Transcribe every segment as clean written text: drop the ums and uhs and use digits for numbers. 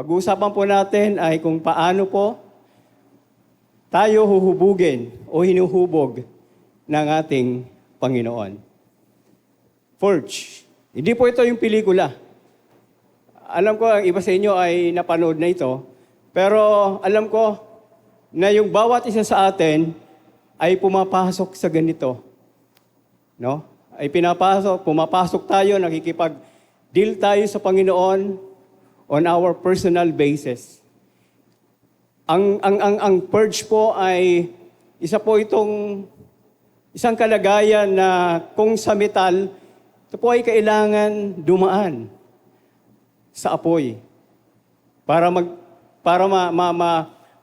Pag-uusapan po natin ay kung paano po tayo huhubugin o hinuhubog ng ating Panginoon. Forge. Hindi po ito yung pelikula. Alam ko, ang iba sa inyo ay napanood na ito. Pero alam ko na yung bawat isa sa atin ay pumapasok sa ganito. No? Ay pumapasok tayo, nakikipag-deal tayo sa Panginoon on our personal basis. Ang purge po ay isang kalagayan na kung sa metal, ito po ay kailangan dumaan sa apoy para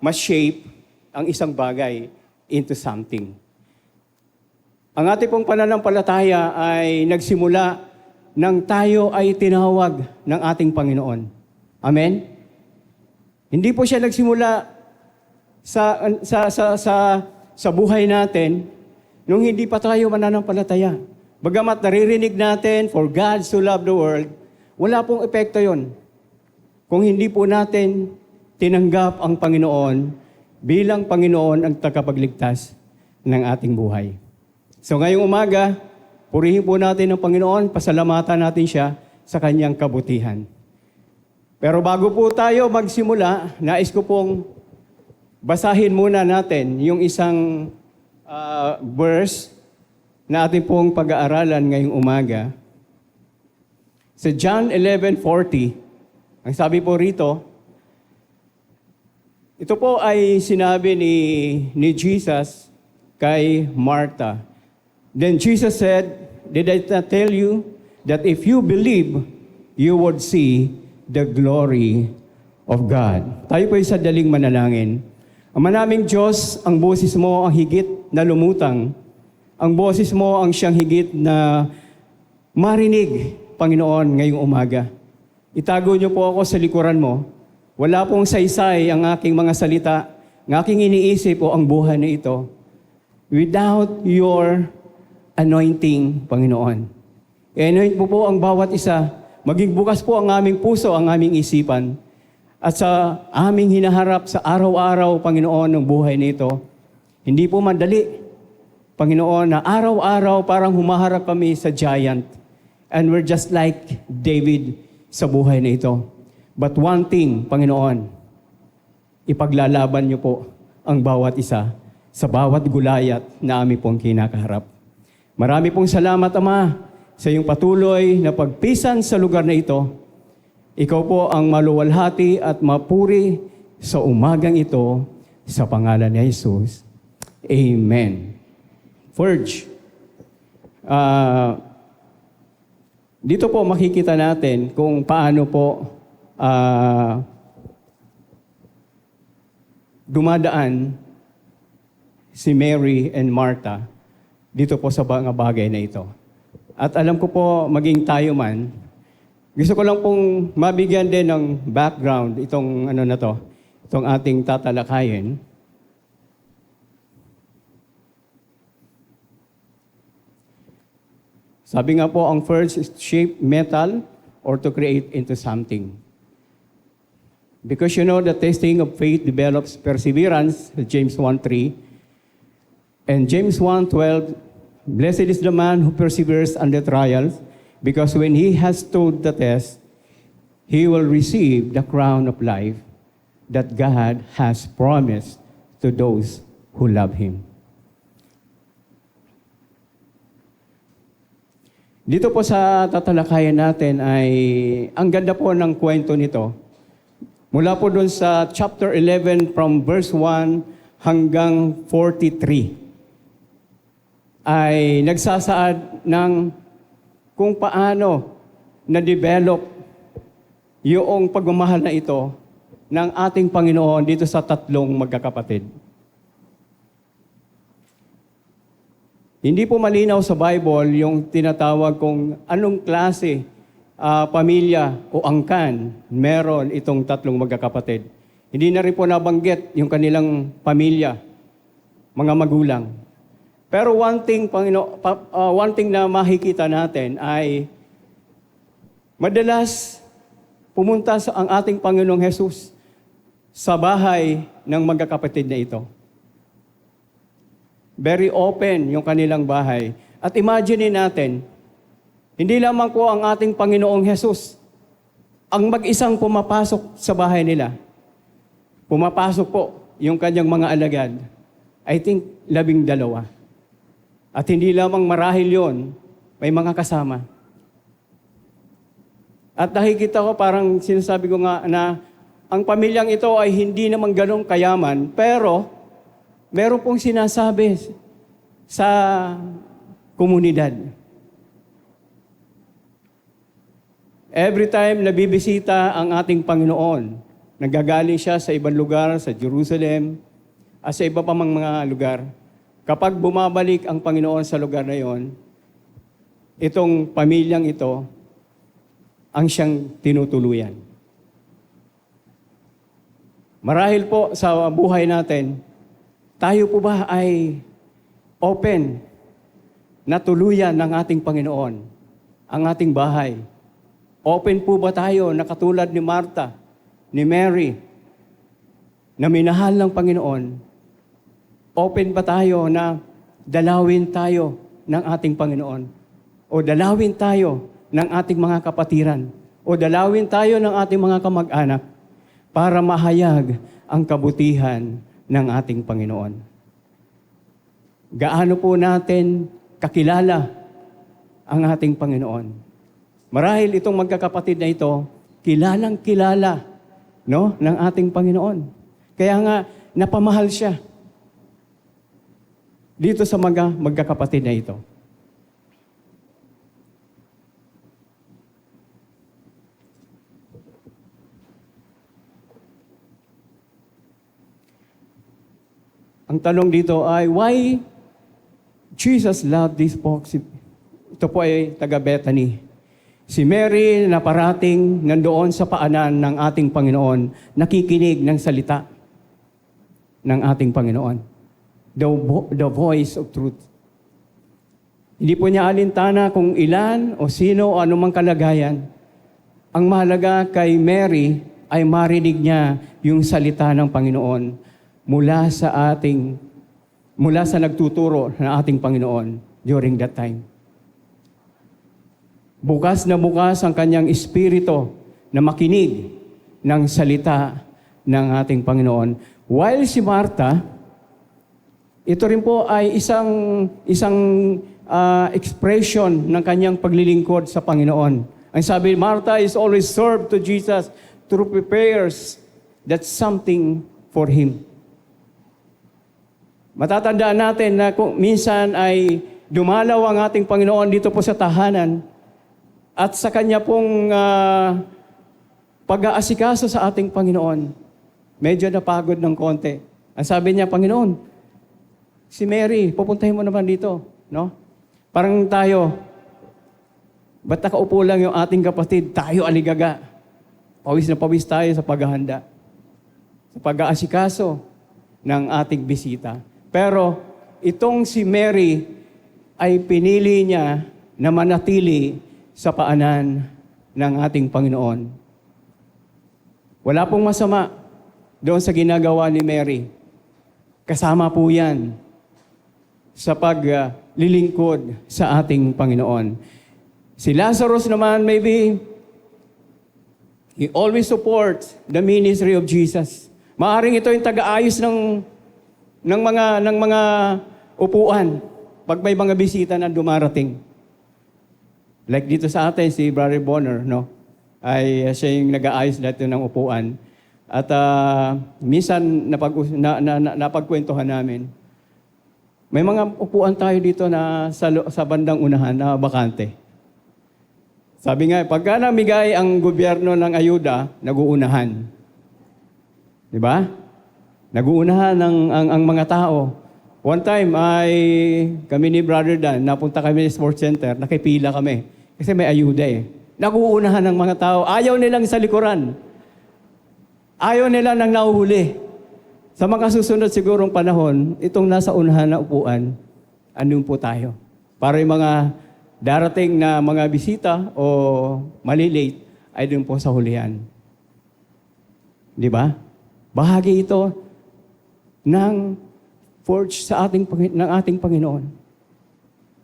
ma-shape ang isang bagay into something. Ang ating pong pananampalataya ay nagsimula nang tayo ay tinawag ng ating Panginoon. Amen? Hindi po siya nagsimula sa buhay natin nung hindi pa tayo mananampalataya. Bagamat naririnig natin, for God so loved the world, wala pong epekto yon kung hindi po natin tinanggap ang Panginoon bilang Panginoon ang tagapagligtas ng ating buhay. So ngayong umaga, purihin po natin ang Panginoon, pasalamatan natin siya sa kanyang kabutihan. Pero bago po tayo magsimula, nais ko pong basahin muna natin yung isang verse na ating pong pag-aaralan ngayong umaga. Sa John 11:40, ang sabi po rito, ito po ay sinabi ni Jesus kay Martha. Then Jesus said, "Did I not tell you that if you believe, you would see the glory of God?" Tayo po ay sadaling manalangin. Ama naming Diyos, ang boses mo ang higit na lumutang. Ang boses mo ang siyang higit na marinig, Panginoon, ngayong umaga. Itago niyo po ako sa likuran mo. Wala pong saysay ang aking mga salita, ang aking iniisip o ang buhay na ito without your anointing, Panginoon. I-anoint mo po ang bawat isa. Maging bukas po ang aming puso, ang aming isipan. At sa aming hinaharap sa araw-araw, Panginoon, ng buhay nito, hindi po madali, Panginoon, na araw-araw parang humaharap kami sa giant. And we're just like David sa buhay na ito. But one thing, Panginoon, ipaglalaban niyo po ang bawat isa sa bawat gulayat na aming pong kinakaharap. Marami pong salamat, Ama, sa iyong patuloy na pagpisan sa lugar na ito. Ikaw po ang maluwalhati at mapuri sa umagang ito sa pangalan ni Jesus. Amen. Forge. Dito po makikita natin kung paano po dumadaan si Mary and Martha dito po sa mga bagay na ito. At alam ko po, maging tayo man, gusto ko lang pong mabigyan din ng background itong itong ating tatalakayin. Sabi nga po, ang first is shape metal or to create into something. Because you know, the testing of faith develops perseverance, James 1:3. And James 1:12, "Blessed is the man who perseveres under trials, because when he has stood the test, he will receive the crown of life that God has promised to those who love Him." Dito po sa tatalakayan natin ay, ang ganda po ng kwento nito. Mula po doon sa chapter 11 from verse 1 hanggang 43 ay nagsasaad ng kung paano na-develop yung pagmamahal na ito ng ating Panginoon dito sa tatlong magkakapatid. Hindi po malinaw sa Bible yung tinatawag kung anong klase pamilya o angkan meron itong tatlong magkakapatid. Hindi na rin po nabanggit yung kanilang pamilya, mga magulang. Pero one thing na makikita natin ay madalas pumunta ang ating Panginoong Hesus sa bahay ng magkakapatid na ito. Very open yung kanilang bahay. At imagine natin, hindi lamang po ang ating Panginoong Hesus ang mag-isang pumapasok sa bahay nila. Pumapasok po yung kanyang mga alagad. I think 12. At hindi lamang marahil yon, may mga kasama. At nakikita ko, parang sinasabi ko nga na ang pamilyang ito ay hindi naman ganong kayaman, pero meron pong sinasabi sa komunidad. Every time na bibisita ang ating Panginoon, nagagaling siya sa ibang lugar, sa Jerusalem, at sa iba pa mang mga lugar. Kapag bumabalik ang Panginoon sa lugar na yon, itong pamilyang ito, ang siyang tinutuluyan. Marahil po sa buhay natin, tayo po ba ay open na tuluyan ng ating Panginoon, ang ating bahay? Open po ba tayo na katulad ni Martha, ni Mary, na minahal ng Panginoon? Open ba tayo na dalawin tayo ng ating Panginoon? O dalawin tayo ng ating mga kapatiran? O dalawin tayo ng ating mga kamag-anak para mahayag ang kabutihan ng ating Panginoon? Gaano po natin kakilala ang ating Panginoon? Marahil itong magkakapatid na ito, kilalang kilala, no, ng ating Panginoon. Kaya nga, napamahal siya dito sa mga magkakapatid na ito. Ang tanong dito ay, why Jesus loved these folks? Ito po ay taga Bethany. Si Mary na parating nandoon sa paanan ng ating Panginoon, nakikinig ng salita ng ating Panginoon. The voice of truth. Hindi po niya alintana kung ilan o sino o anumang kalagayan. Ang mahalaga kay Mary ay marinig niya yung salita ng Panginoon mula sa nagtuturo ng ating Panginoon during that time. Bukas na bukas ang kanyang espiritu na makinig ng salita ng ating Panginoon. While si Martha, ito rin po ay isang expression ng kanyang paglilingkod sa Panginoon. Ang sabi, Martha is always served to Jesus through prepares that something for Him. Matatandaan natin na kung minsan ay dumalaw ang ating Panginoon dito po sa tahanan, at sa Kanya pong pag-aasikaso sa ating Panginoon, medyo napagod ng konti. Ang sabi niya, Panginoon, si Mary, pupuntahin mo naman dito. No? Parang tayo, ba't nakaupo lang yung ating kapatid? Tayo aligaga. Pawis na pawis tayo sa paghahanda. Sa pag-aasikaso ng ating bisita. Pero itong si Mary ay pinili niya na manatili sa paanan ng ating Panginoon. Wala pong masama doon sa ginagawa ni Mary. Kasama po yan sa paglilingkod sa ating Panginoon. Si Lazarus naman, maybe, he always supports the ministry of Jesus. Maaring ito yung taga-ayos ng mga upuan pag may mga bisita na dumarating. Like dito sa atin, si Brother Bonner, no? Ay siya yung nag-aayos dito ng upuan. At minsan napagkwentuhan namin. May mga upuan tayo dito na sa bandang unahan na bakante. Sabi nga, pagka namigay ang gobyerno ng ayuda, nag-uunahan. Di ba? Nag-uunahan ang mga tao. One time ay kami ni Brother Dan, napunta kami sa sports center, nakipila kami. Kasi may ayuda eh. Nag-uunahan ng mga tao. Ayaw nilang sa likuran. Ayaw nila nang nahuhuli. Sa mga susunod sigurong panahon, itong nasa unahan na upuan, andun po tayo. Para yung mga darating na mga bisita o malilate, ay dun po sa hulihan. Di ba? Bahagi ito ng forge ng ating Panginoon.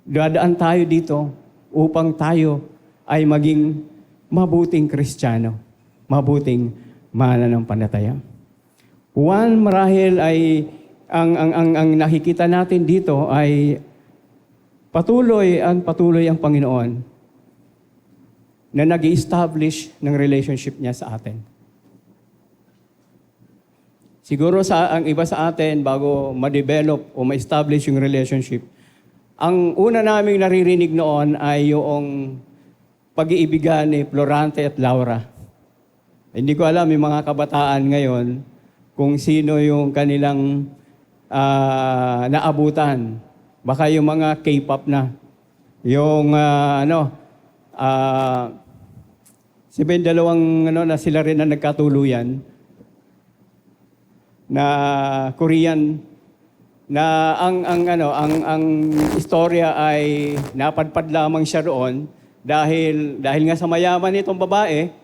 Dadaan tayo dito upang tayo ay maging mabuting Kristiyano, mabuting mananampalataya. One, marahil ay ang nakikita natin dito ay patuloy ang Panginoon na nag-i-establish ng relationship niya sa atin. Siguro ang iba sa atin, bago ma-develop o ma-establish yung relationship, ang una naming naririnig noon ay yung pag-iibigan ni Florante at Laura. Hindi ko alam, yung mga kabataan ngayon, kung sino yung kanilang naabutan. Baka yung mga K-pop na. Yung dalawang na sila rin na nagkatuluyan na Korean na ang istorya ay napadpad lamang siya roon dahil nga sa mayaman nitong babae,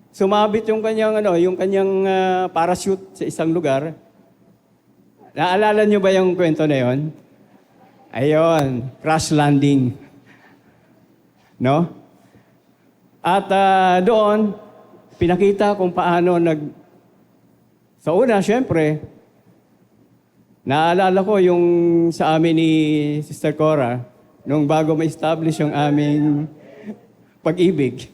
sumabit yung kanyang parachute sa isang lugar. Naalala niyo ba yung kwento na yon? Ayun, crash landing. No? At doon, pinakita kung paano sa una, syempre, naalala ko yung sa amin ni Sister Cora, nung bago ma-establish yung aming pag-ibig.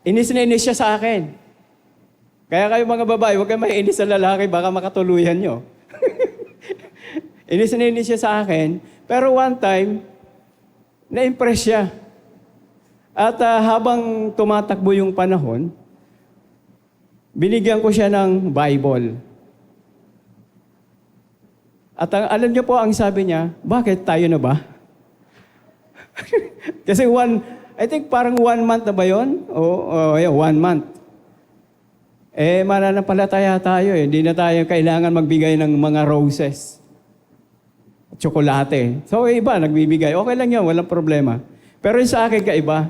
Inis na inis siya sa akin. Kaya kayo mga babae, huwag kayo maiinis sa lalaki, baka makatuluyan nyo. Inis na inis siya sa akin, pero one time, na-impress siya. At habang tumatakbo yung panahon, binigyan ko siya ng Bible. At alam niyo po ang sabi niya, bakit tayo na ba? Kasi I think parang 1 month na ba yun? Yeah, 1 month. Mananampalataya tayo eh. Hindi na tayo kailangan magbigay ng mga roses. Tsokolate. So iba, nagbibigay. Okay lang yan, walang problema. Pero yung sa akin kaiba,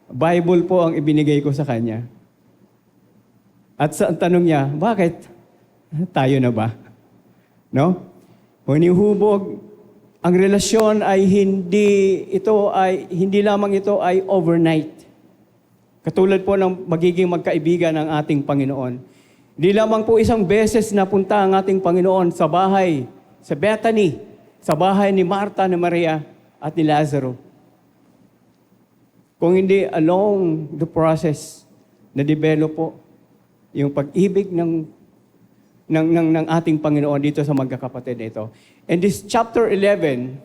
Bible po ang ibinigay ko sa kanya. At sa tanong niya, bakit? Tayo na ba? No? Hunihubog, ang relasyon ay hindi lamang ito ay overnight. Katulad po ng magiging magkaibigan ng ating Panginoon. Hindi lamang po isang beses napunta ang ating Panginoon sa bahay, sa Bethany, sa bahay ni Marta, ni Maria, at ni Lazaro. Kung hindi along the process na develop po yung pag-ibig ng ating Panginoon dito sa magkakapatid na ito. And this chapter 11,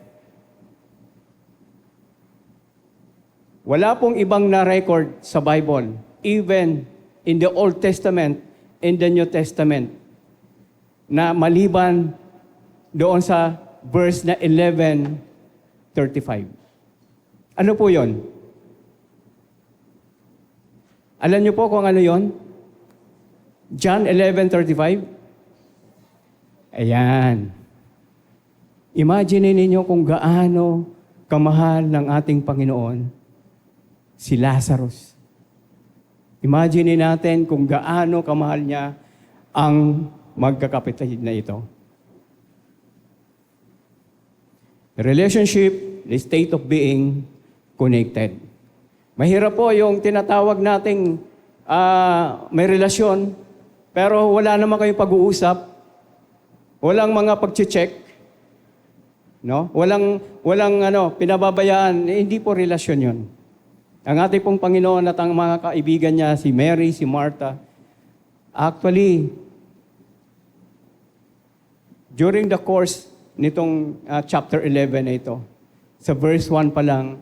wala pong ibang na-record sa Bible, even in the Old Testament, in the New Testament, na maliban doon sa verse na 11:35. Ano po yon? Alam niyo po kung ano yon? John 11:35. Ayan. Imagine ninyo kung gaano kamahal ng ating Panginoon si Lazarus. Imagine natin kung gaano kamahal niya ang magkakapatid na ito. Relationship, the state of being connected. Mahirap po yung tinatawag nating may relasyon, pero wala naman kayong pag-uusap, walang mga pag-check, no? Walang pinababayaan, hindi po relasyon 'yon. Ang ating pong Panginoon at ang mga kaibigan niya, si Mary, si Martha, actually, during the course nitong chapter 11 na ito, sa verse 1 pa lang,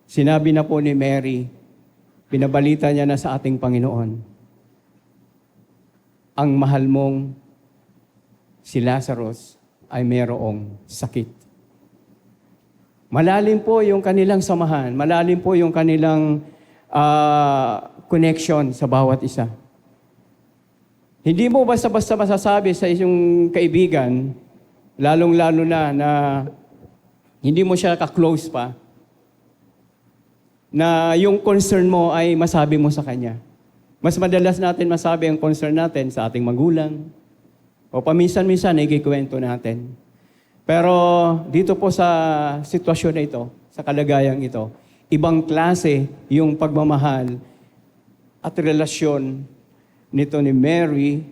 sinabi na po ni Mary, pinabalita niya na sa ating Panginoon, ang mahal mong si Lazarus ay mayroong sakit. Malalim po yung kanilang samahan, malalim po yung kanilang connection sa bawat isa. Hindi mo basta-basta masasabi sa isang kaibigan, lalong-lalo na hindi mo siya ka-close pa, na yung concern mo ay masabi mo sa kanya. Mas madalas natin masabi ang concern natin sa ating magulang, o paminsan-minsan ikikwento natin. Pero dito po sa sitwasyon na ito, sa kalagayang ito, ibang klase yung pagmamahal at relasyon nito ni Mary,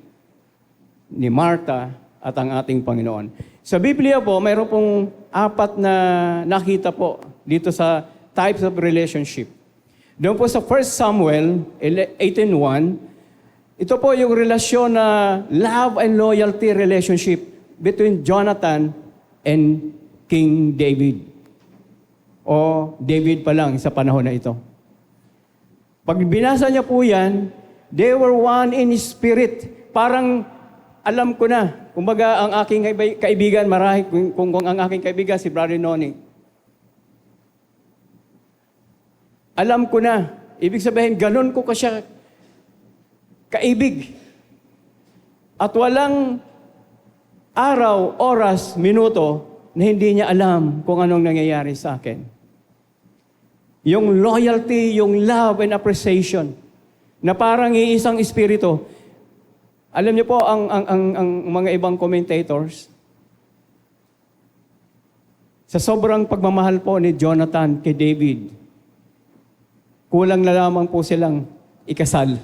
ni Martha, at ang ating Panginoon. Sa Biblia po, mayroon pong 4 na nakita po dito sa types of relationship. Doon po sa 1 Samuel 18:1, ito po yung relasyon na love and loyalty relationship between Jonathan and King David. O David pa lang sa panahon na ito. Pag binasa niya po yan, they were one in spirit. Parang alam ko na. Kumbaga, ang aking kaibigan, marahil kung ang aking kaibigan, si Brother Noni. Alam ko na. Ibig sabihin, ganun ko siya kaibig. At walang araw, oras, minuto na hindi niya alam kung anong nangyayari sa akin. Yung loyalty, yung love and appreciation na parang iisang espiritu. Alam niyo po, ang mga ibang commentators, sa sobrang pagmamahal po ni Jonathan kay David, kulang na lamang po silang ikasal.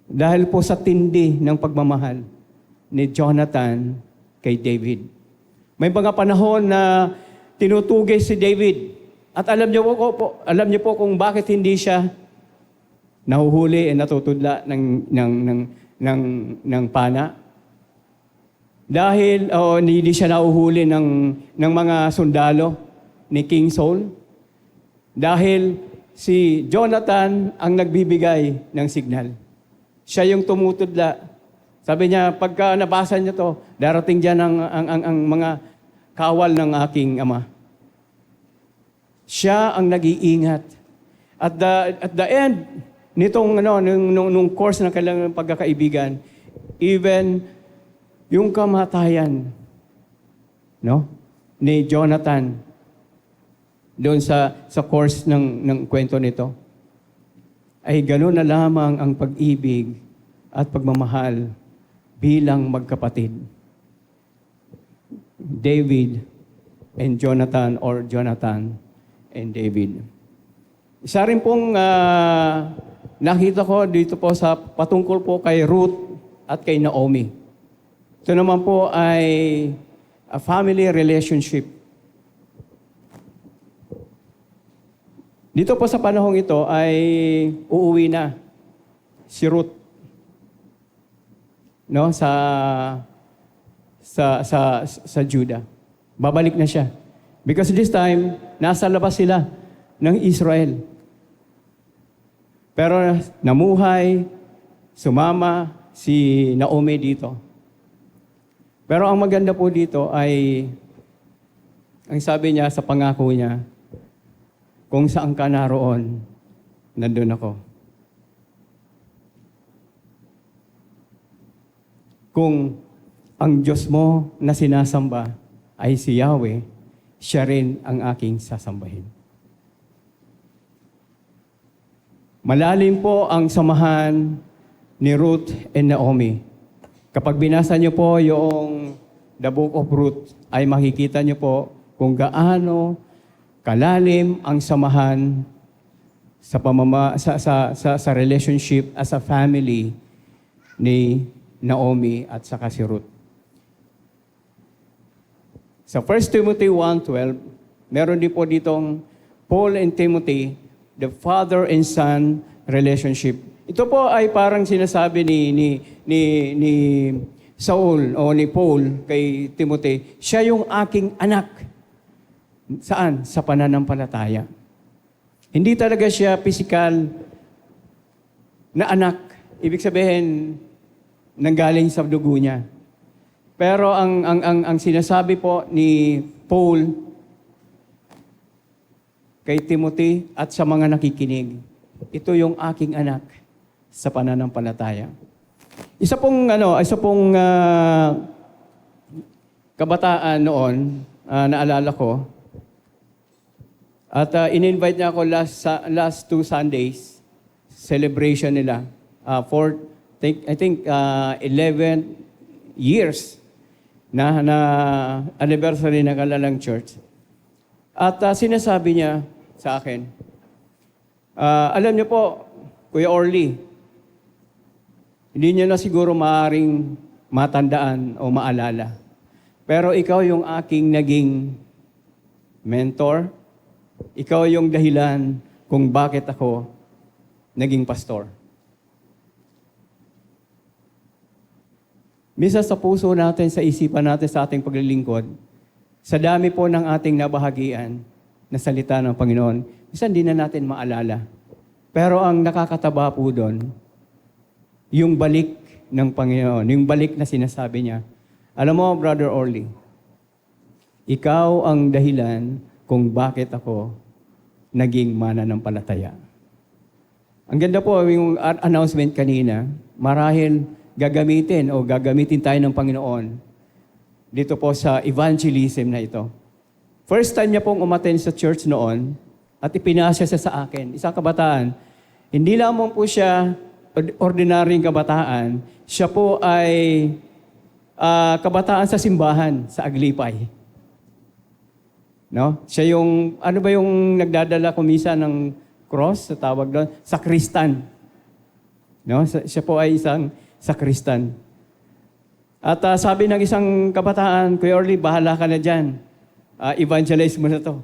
Dahil po sa tindi ng pagmamahal ni Jonathan kay David. May mga panahon na tinutugay si David. At alam niyo po kung bakit hindi siya nahuhuli at natutudla ng pana. Dahil hindi siya nahuhuli ng mga sundalo ni King Saul. Dahil si Jonathan ang nagbibigay ng signal. Siya yung tumutudla. Sabi niya, pagka nabasa niya to, darating dyan ang mga kawal ng aking ama. Siya ang nag-iingat. At the end, nung course ng kailangan pagkakaibigan, even yung kamatayan ni Jonathan doon sa course ng kwento nito, ay gano'n na lamang ang pag-ibig at pagmamahal bilang magkapatid. David and Jonathan, or Jonathan and David. Isa rin pong nakita ko dito po sa patungkol po kay Ruth at kay Naomi. Ito naman po ay a family relationship. Dito po sa panahong ito ay uuwi na si Ruth sa Judah. Babalik na siya. Because this time, nasa labas sila ng Israel. Pero namuhay, sumama si Naomi dito. Pero ang maganda po dito ay, ang sabi niya sa pangako niya, kung saan ka naroon, nandun ako. Kung ang Diyos mo na sinasamba ay si Yahweh, siya rin ang aking sasambahin. Malalim po ang samahan ni Ruth and Naomi. Kapag binasa niyo po yung The Book of Ruth, ay makikita niyo po kung gaano kalalim ang samahan sa relationship as a family ni Naomi at saka si Ruth. Sa 1 Timothy 1:12, meron din po ditong Paul and Timothy, the father and son relationship. Ito po ay parang sinasabi ni Saul o ni Paul kay Timothy, siya yung aking anak. Saan? Sa pananampalataya. Hindi talaga siya physical na anak. Ibig sabihin, nanggaling sa dugo niya. Pero ang sinasabi po ni Paul kay Timothy at sa mga nakikinig, ito yung aking anak sa pananampalataya. Isa pong kabataan noon, naalala ko, at in-invite niya ako last 2 Sundays celebration nila. I think 11 years na anniversary ng Kalalang Church. At sinasabi niya sa akin, alam niyo po, Kuya Orly, hindi niyo na siguro maaaring matandaan o maalala. Pero ikaw yung aking naging mentor. Ikaw yung dahilan kung bakit ako naging pastor. Minsan sa puso natin, sa isipan natin, sa ating paglilingkod, sa dami po ng ating nabahagian na salita ng Panginoon, minsan hindi na natin maalala. Pero ang nakakataba po doon, yung balik ng Panginoon, yung balik na sinasabi niya. Alam mo, Brother Orly, ikaw ang dahilan kung bakit ako naging mananampalataya. Ang ganda po yung announcement kanina, marahil gagamitin tayo ng Panginoon dito po sa evangelism na ito. First time niya pong umattend sa church noon at ipinasa siya sa akin, isang kabataan. Hindi lamang po siya ordinaryong kabataan, siya po ay kabataan sa simbahan sa Aglipay. No? Siya yung, ano ba yung nagdadala kumisa ng cross, sa tawag doon? Sakristan. No? Siya po ay isang sakristan. At sabi ng isang kabataan, Kuya Orly, bahala ka na dyan. Evangelize mo na to.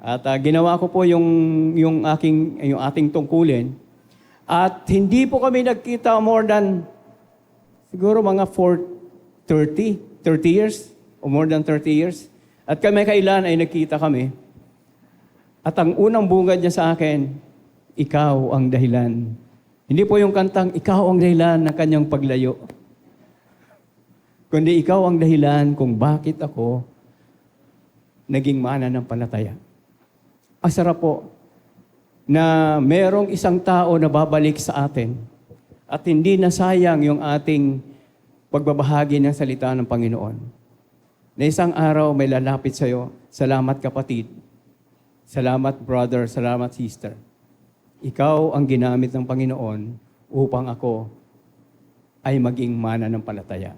At ginawa ko po yung ating tungkulin. At hindi po kami nagkita more than siguro mga 30 years o more than 30 years. At kami kailan ay nagkita kami. At ang unang bungad niya sa akin, ikaw ang dahilan. Hindi po yung kantang, ikaw ang dahilan ng kanyang paglayo. Kundi ikaw ang dahilan kung bakit ako naging mananampalataya. Ang sarap po na merong isang tao na babalik sa atin at hindi nasayang yung ating pagbabahagi ng salita ng Panginoon. Na isang araw may lalapit sa'yo, salamat kapatid, salamat brother, salamat sister. Ikaw ang ginamit ng Panginoon upang ako ay maging mananampalataya.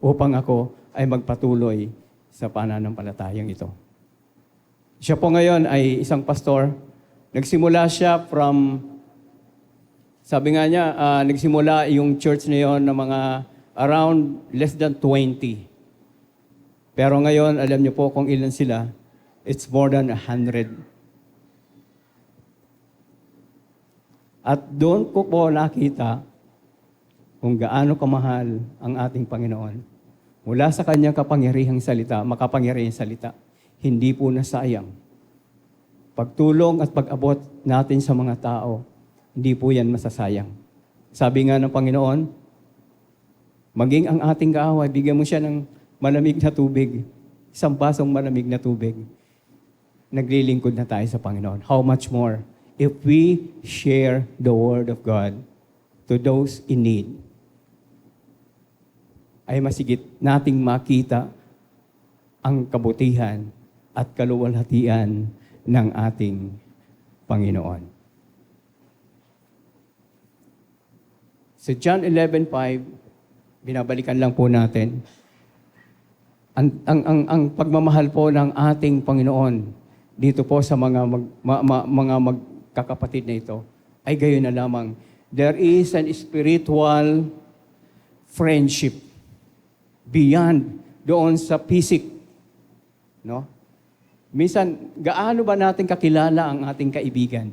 Upang ako ay magpatuloy sa pananampalatayang ito. Siya po ngayon ay isang pastor. Nagsimula siya sabi nga niya, nagsimula yung church na yon na mga around less than 20. Pero ngayon, alam niyo po kung ilan sila, it's more than 100. At doon ko po nakita kung gaano kamahal ang ating Panginoon. Mula sa kanyang kapangyarihang salita, makapangyarihang salita, hindi po nasayang. Pagtulong at pag-abot natin sa mga tao, hindi po yan masasayang. Sabi nga ng Panginoon, maging ang ating kaaway, bigyan mo siya ng malamig na tubig, isang basong malamig na tubig. Naglilingkod na tayo sa Panginoon. How much more if we share the Word of God to those in need? Ay masigit nating makita ang kabutihan at kaluwalhatian ng ating Panginoon. Sa John 11:5, binabalikan lang po natin, ang pagmamahal po ng ating Panginoon dito po sa mga magkakapatid na ito ay gayon na lamang. There is an spiritual friendship beyond doon sa physic. No? Minsan, gaano ba natin kakilala ang ating kaibigan?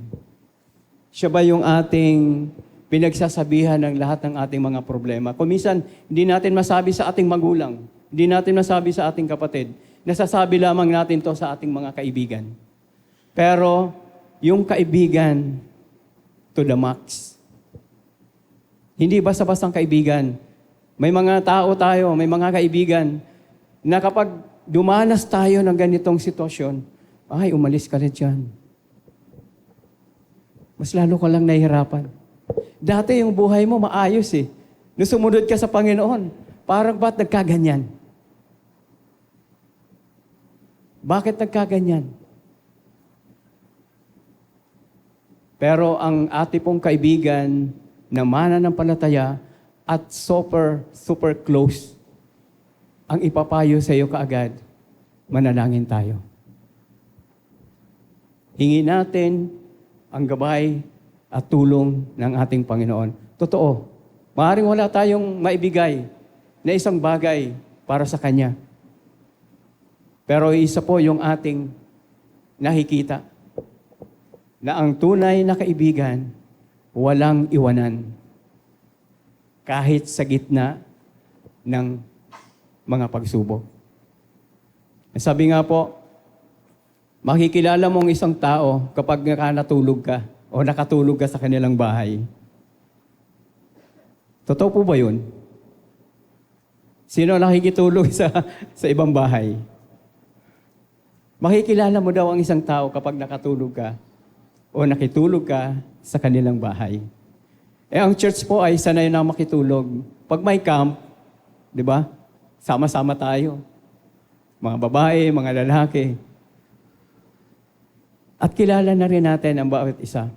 Siya ba yung ating pinagsasabihan ng lahat ng ating mga problema? Kung minsan, hindi natin masabi sa ating magulang, hindi natin masabi sa ating kapatid, nasasabi lamang natin to sa ating mga kaibigan. Pero, yung kaibigan to the max. Hindi basta-bastang kaibigan. May mga tao tayo, may mga kaibigan na kapag dumanas tayo ng ganitong sitwasyon, ay, umalis ka na dyan. Mas lalo ka lang nahihirapan. Dati yung buhay mo maayos eh. Nung sumunod ka sa Panginoon, parang ba't nagkaganyan? Bakit nagkaganyan? Pero ang ati pong kaibigan na mananampalataya at super close, ang ipapayo sa iyo kaagad, manalangin tayo. Hingin natin ang gabay at tulong ng ating Panginoon. Totoo, maaaring wala tayong maibigay na isang bagay para sa Kanya. Pero isa po yung ating nakikita na ang tunay na kaibigan, walang iwanan. Kahit sa gitna ng mga pagsubok. Sabi nga po, makikilala mo ang isang tao kapag nakatulog ka o nakatulog ka sa kanilang bahay. Totoo po ba yun? Sino nakikitulog sa ibang bahay? Makikilala mo daw ang isang tao kapag nakatulog ka o nakitulog ka sa kanilang bahay. Ang church po ay sanay na makitulog. Pag may camp, di ba? Sama-sama tayo. Mga babae, mga lalaki. At kilala na rin natin ang bawat isa.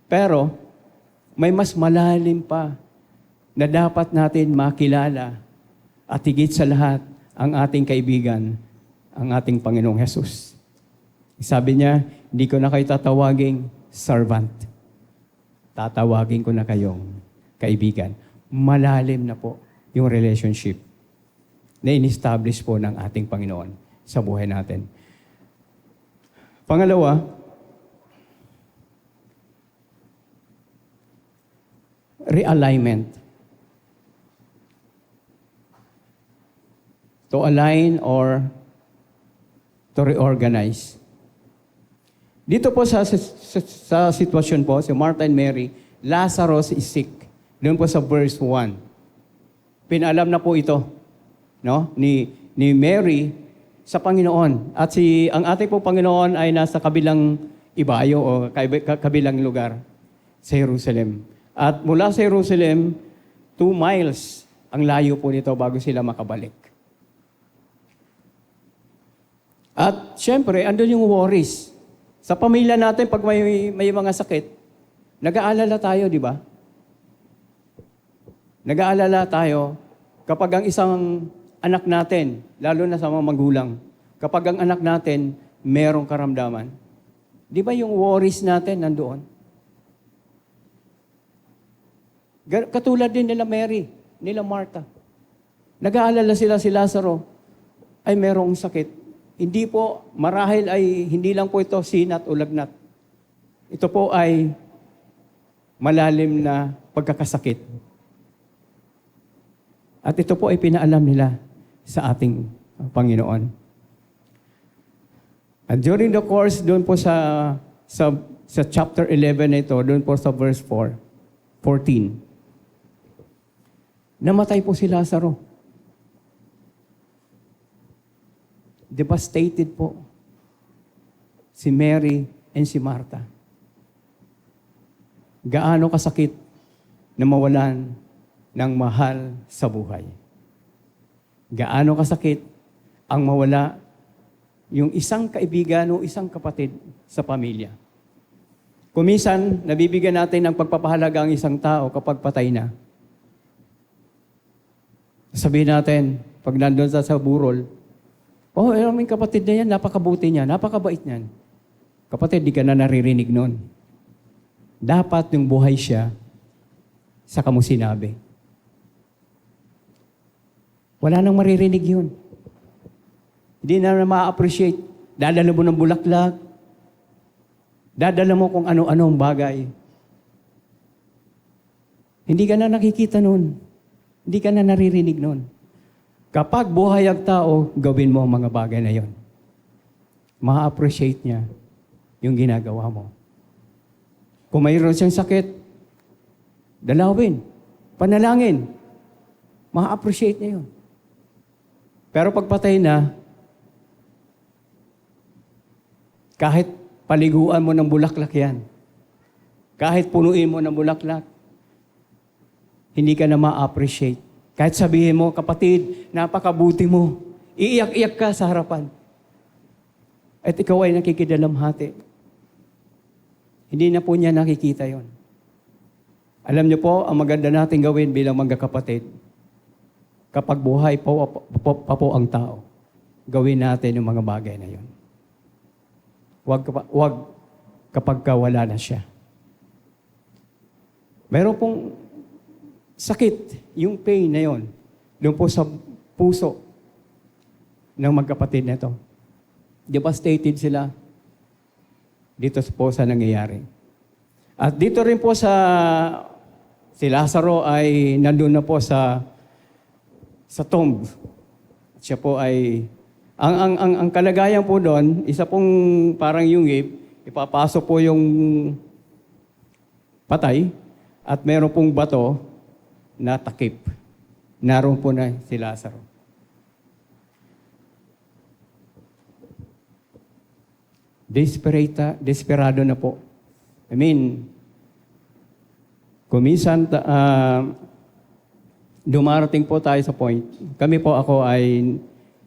Pero, may mas malalim pa na dapat natin makilala at higit sa lahat ang ating kaibigan, ang ating Panginoong Hesus. Sabi niya, hindi ko na kayo tatawaging servant. Tatawagin ko na kayong kaibigan. Malalim na po yung relationship na in-establish po ng ating Panginoon sa buhay natin. Pangalawa, realignment. To align or to reorganize. Dito po sa sitwasyon po, si Martha and Mary, Lazarus is sick. Doon po sa verse 1. Pinalam na po ito, no? Ni Mary sa Panginoon. At ang ating po Panginoon ay nasa kabilang ibayo o kabilang lugar sa Jerusalem. At mula sa Jerusalem, 2 miles ang layo po nito bago sila makabalik. At syempre, andun yung worries. Sa pamilya natin, pag may mga sakit, nag-aalala tayo, di ba? Nag-aalala tayo kapag ang isang anak natin, lalo na sa mga magulang, kapag ang anak natin merong karamdaman. Di ba yung worries natin nandoon? Katulad din nila Mary, nila Martha. Nag-aalala sila si Lazaro ay merong sakit. Hindi po, marahil ay hindi lang po ito sinat o lagnat. Ito po ay malalim na pagkakasakit. At ito po ay pinaalam nila sa ating Panginoon. At during the course, doon po sa chapter 11 na ito, doon po sa verse 14, namatay po si Lazaro. Devastated po si Mary and si Martha. Gaano kasakit na mawalan ng mahal sa buhay. Gaano kasakit ang mawala yung isang kaibigan o isang kapatid sa pamilya. Kuminsan, nabibigyan natin ng pagpapahalaga ang isang tao kapag patay na. Sabihin natin, pag nandun sa burol, aming kapatid na yan, napakabuti niya, napakabait niyan. Kapatid, di ka na naririnig nun. Dapat yung buhay siya, saka mo sinabi. Wala nang maririnig yun. Hindi na ma-appreciate. Dadala mo ng bulaklak. Dadala mo kung ano-anong bagay. Hindi ka na nakikita nun. Hindi ka na naririnig nun. Kapag buhay ang tao, gawin mo ang mga bagay na yon. Ma-appreciate niya yung ginagawa mo. Kung mayroon siyang sakit, dalawin, panalangin. Ma-appreciate niya yun. Pero pag patay na, kahit paliguan mo ng bulaklak yan, kahit punuin mo ng bulaklak, hindi ka na ma-appreciate. Kahit sabihin mo, kapatid, napakabuti mo. Iiyak-iyak ka sa harapan. At ikaw ay nakikidalamhati. Hindi na po niya nakikita yon. Alam niyo po, ang maganda natin gawin bilang magkakapatid, kapag buhay pa po ang tao, gawin natin yung mga bagay na yon. Huwag kapag wala na siya. Meron pong sakit, yung pain na yon, doon po sa puso ng magkapatid na ito. Devastated sila dito po sa nangyayari. At dito rin po si Lazaro ay nandun na po sa tomb. Siya po ay, ang kalagayan po doon, isa pong parang yungib, ipapasok po yung patay at meron pong bato na takip. Naroon po na si Lazaro. Desperado na po. I mean, kuminsan, dumarating po tayo sa point. Kami po, ako ay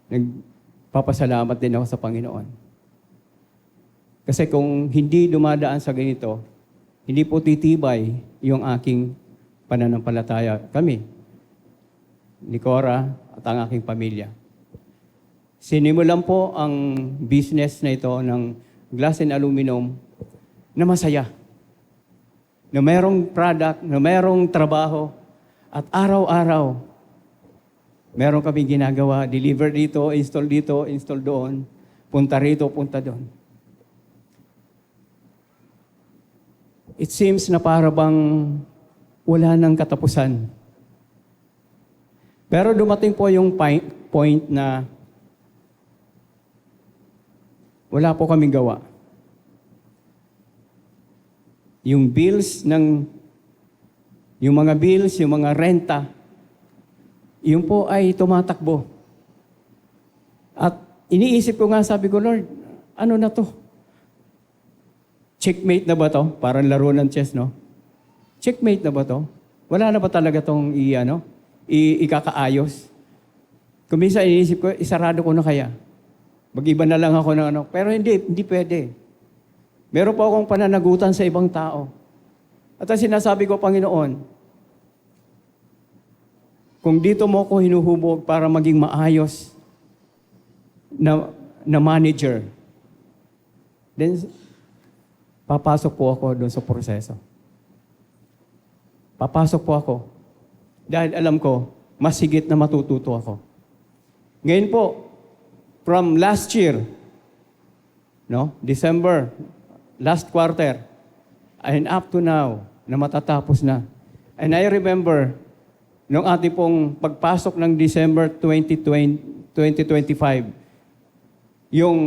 nagpapasalamat din ako sa Panginoon. Kasi kung hindi dumadaan sa ganito, hindi po titibay yung aking pananampalataya. Kami, ni Cora at ang aking pamilya. Sinimulan po ang business na ito ng glass and aluminum na masaya. Na merong product, na merong trabaho, at araw-araw, meron kami ginagawa, deliver dito, install doon, punta rito, punta doon. It seems na para bang wala nang katapusan. Pero dumating po yung point na wala po kaming gawa. Yung mga bills, yung mga renta, yun po ay tumatakbo. At iniisip ko nga, sabi ko, Lord, ano na to? Checkmate na ba to? Parang laro ng chess, no? Checkmate na ba to? Wala na ba talaga tong ikakaayos? Kung minsan iniisip ko, isarado ko na kaya. Mag-iba na lang ako ng ano. Pero hindi pwede. Meron po akong pananagutan sa ibang tao. At ang sinasabi ko, Panginoon, kung dito mo ako hinuhubog para maging maayos na manager, then papasok po ako doon sa proseso. Papasok po ako. Dahil alam ko, mas higit na matututo ako. Ngayon po, from last year, December, last quarter, and up to now, na matatapos na. And I remember, nung ating pong pagpasok ng December 2025, yung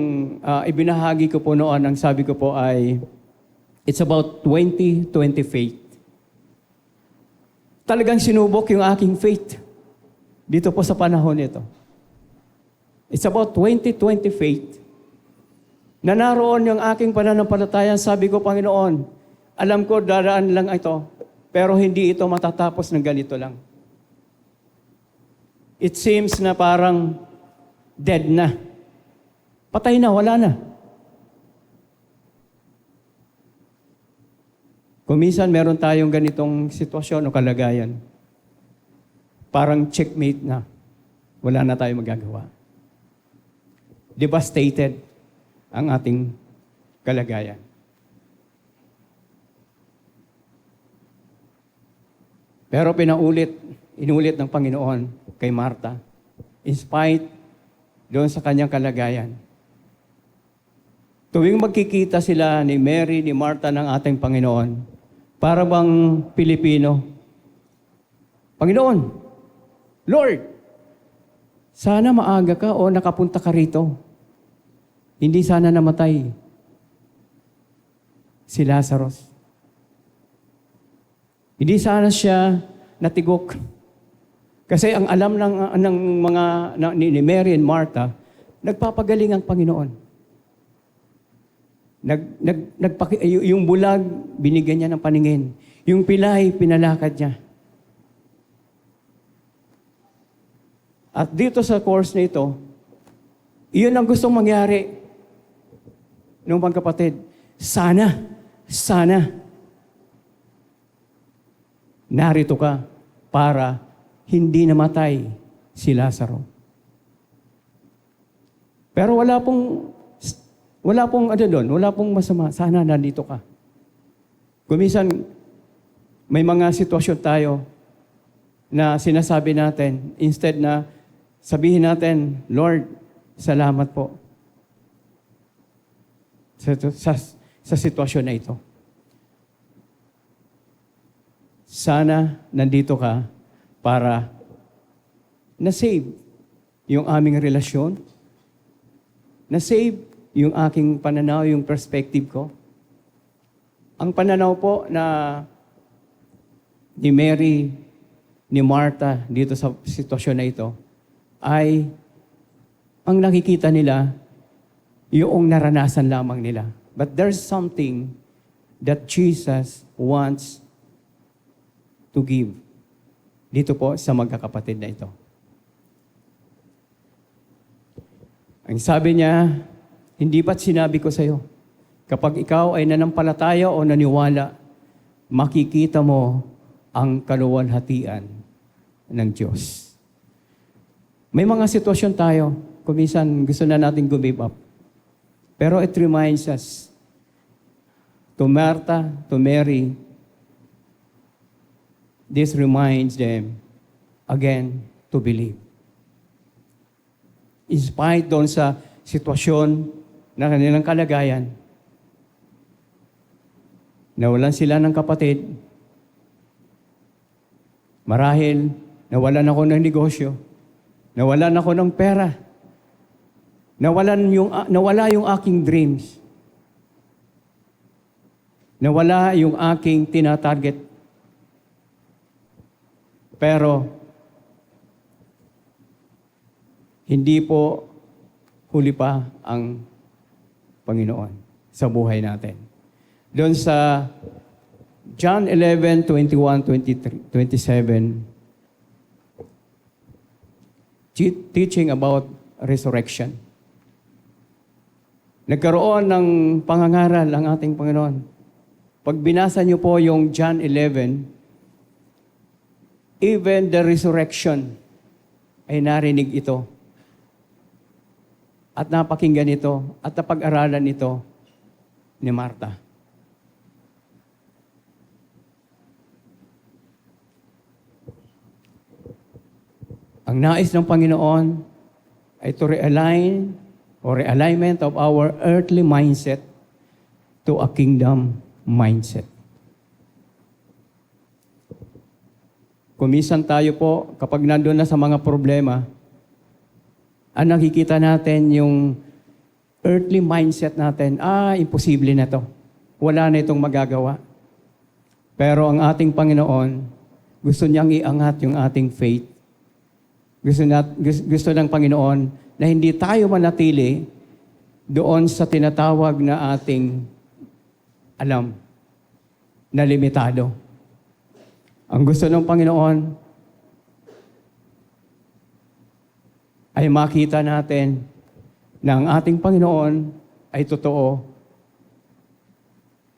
ibinahagi ko po noon, ang sabi ko po ay, it's about 2020 faith. Talagang sinubok yung aking faith dito po sa panahon nito. It's about 2020 faith. Na naroon yung aking pananampalataya, sabi ko, Panginoon, alam ko daraan lang ito, pero hindi ito matatapos ng ganito lang. It seems na parang dead na. Patay na, wala na. Kung minsan meron tayong ganitong sitwasyon o kalagayan, parang checkmate na. Wala na tayong magagawa. Devastated ang ating kalagayan. Pero inulit ng Panginoon kay Martha, in spite doon sa kanyang kalagayan. Tuwing magkikita sila ni Mary, ni Martha ng ating Panginoon, para bang Pilipino, Panginoon, Lord, sana maaga ka o nakapunta ka rito. Hindi sana namatay si Lazarus. Hindi sana siya natigok. Kasi ang alam ng mga ni Mary and Martha, nagpapagaling ang Panginoon. Yung bulag, binigyan niya ng paningin. Yung pilay, pinalakad niya. At dito sa course na ito, iyon ang gustong mangyari ng mga kapatid. Sana sana narito ka para hindi namatay si Lazaro. Pero wala pong wala pong masama. Sana nandito ka. Kuminsan, may mga sitwasyon tayo na sinasabi natin, instead na sabihin natin, Lord, salamat po sa sitwasyon na ito. Sana nandito ka para na-save yung aming relasyon, na-save yung aking pananaw, yung perspective ko. Ang pananaw po na ni Mary, ni Martha dito sa sitwasyon na ito ay ang nakikita nila yung naranasan lamang nila. But there's something that Jesus wants to give dito po sa magkakapatid na ito. Ang sabi niya, hindi ba't sinabi ko sa iyo, kapag ikaw ay nanampalataya o naniwala, makikita mo ang kaluwalhatian ng Diyos. May mga sitwasyon tayo, kung minsan gusto na natin give up. Pero it reminds us, to Martha, to Mary, this reminds them, again, to believe. In spite doon sa sitwasyon na kanilang kalagayan, nawalan sila ng kapatid, marahil nawalan ako ng negosyo, nawalan ako ng pera, nawala yung aking dreams, nawala yung aking tinatarget. Pero, hindi po huli pa ang Panginoon sa buhay natin. Doon sa John 11, 21, 23, 27, teaching about resurrection. Nagkaroon ng pangangaral ang ating Panginoon. Pag binasa niyo po yung John 11, even the resurrection ay narinig ito. At napakinggan ito at napag-aralan ito ni Martha. Ang nais ng Panginoon ay to realign or realignment of our earthly mindset to a kingdom mindset. Kumisan tayo po kapag nandun na sa mga problema, ang nakikita natin yung earthly mindset natin, imposible na to. Wala na itong magagawa. Pero ang ating Panginoon, gusto niyang iangat yung ating faith. Gusto ng Panginoon na hindi tayo manatili doon sa tinatawag na ating alam na limitado. Ang gusto ng Panginoon ay makita natin na ang ating Panginoon ay totoo